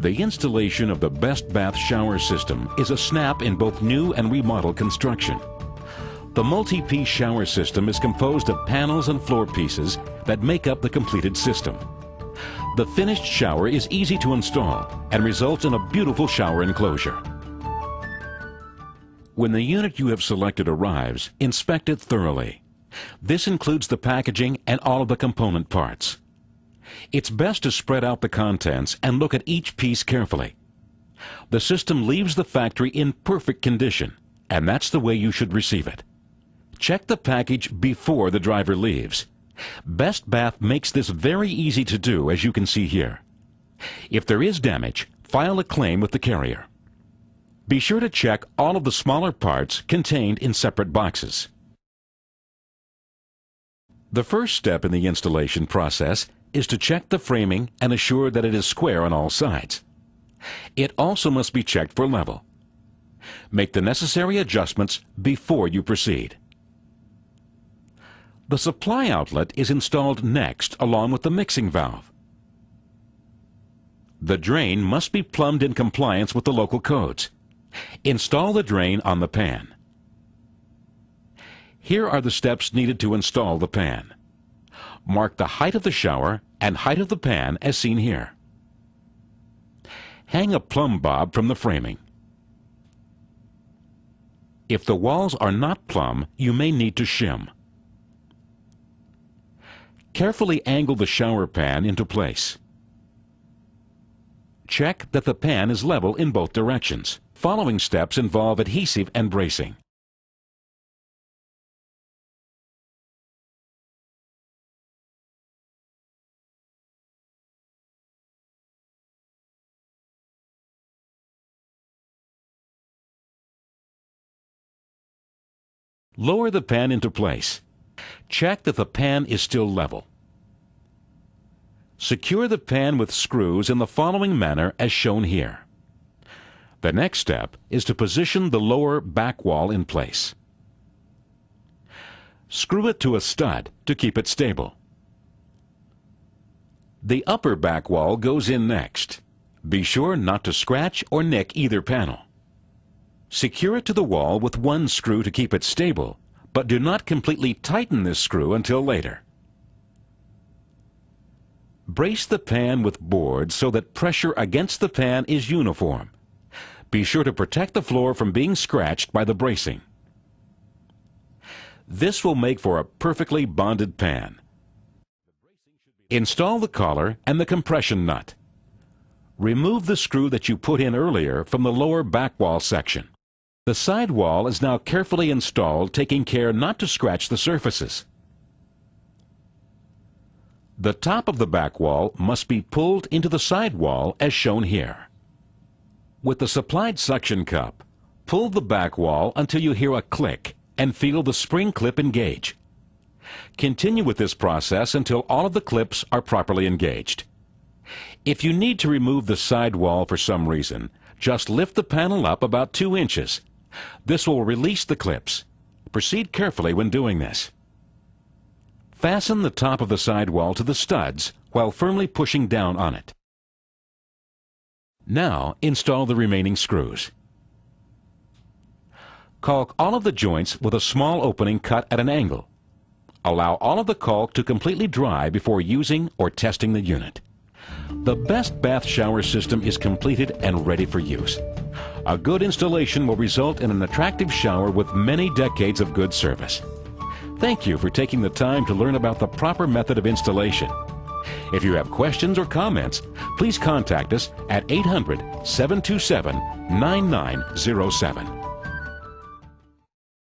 The installation of the Best Bath shower system is a snap in both new and remodel construction. The multi-piece shower system is composed of panels and floor pieces that make up the completed system. The finished shower is easy to install and results in a beautiful shower enclosure. When the unit you have selected arrives, inspect it thoroughly. This includes the packaging and all of the component parts. It's best to spread out the contents and look at each piece carefully. The system leaves the factory in perfect condition, and that's the way you should receive it. Check the package before the driver leaves. Best Bath makes this very easy to do, as you can see here. If there is damage, file a claim with the carrier. Be sure to check all of the smaller parts contained in separate boxes. The first step in the installation process is to check the framing and assure that it is square on all sides. It also must be checked for level. Make the necessary adjustments before you proceed. The supply outlet is installed next along with the mixing valve. The drain must be plumbed in compliance with the local codes. Install the drain on the pan. Here are the steps needed to install the pan. Mark the height of the shower and height of the pan as seen here. Hang a plumb bob from the framing. If the walls are not plumb, you may need to shim. Carefully angle the shower pan into place. Check that the pan is level in both directions. Following steps involve adhesive and bracing. Lower the pan into place. Check that the pan is still level. Secure the pan with screws in the following manner as shown here. The next step is to position the lower back wall in place. Screw it to a stud to keep it stable. The upper back wall goes in next. Be sure not to scratch or nick either panel. Secure it to the wall with one screw to keep it stable, but do not completely tighten this screw until later. Brace the pan with boards so that pressure against the pan is uniform. Be sure to protect the floor from being scratched by the bracing. This will make for a perfectly bonded pan. Install the collar and the compression nut. Remove the screw that you put in earlier from the lower back wall section. The side wall is now carefully installed, taking care not to scratch the surfaces. The top of the back wall must be pulled into the side wall as shown here. With the supplied suction cup, pull the back wall until you hear a click and feel the spring clip engage. Continue with this process until all of the clips are properly engaged. If you need to remove the side wall for some reason, just lift the panel up about 2 inches. This will release the clips. Proceed carefully when doing this. Fasten the top of the side wall to the studs while firmly pushing down on it. Now install the remaining screws. Caulk all of the joints with a small opening cut at an angle. Allow all of the caulk to completely dry before using or testing the unit. The Best Bath shower system is completed and ready for use. A good installation will result in an attractive shower with many decades of good service. Thank you for taking the time to learn about the proper method of installation. If you have questions or comments, please contact us at 800-727-9907.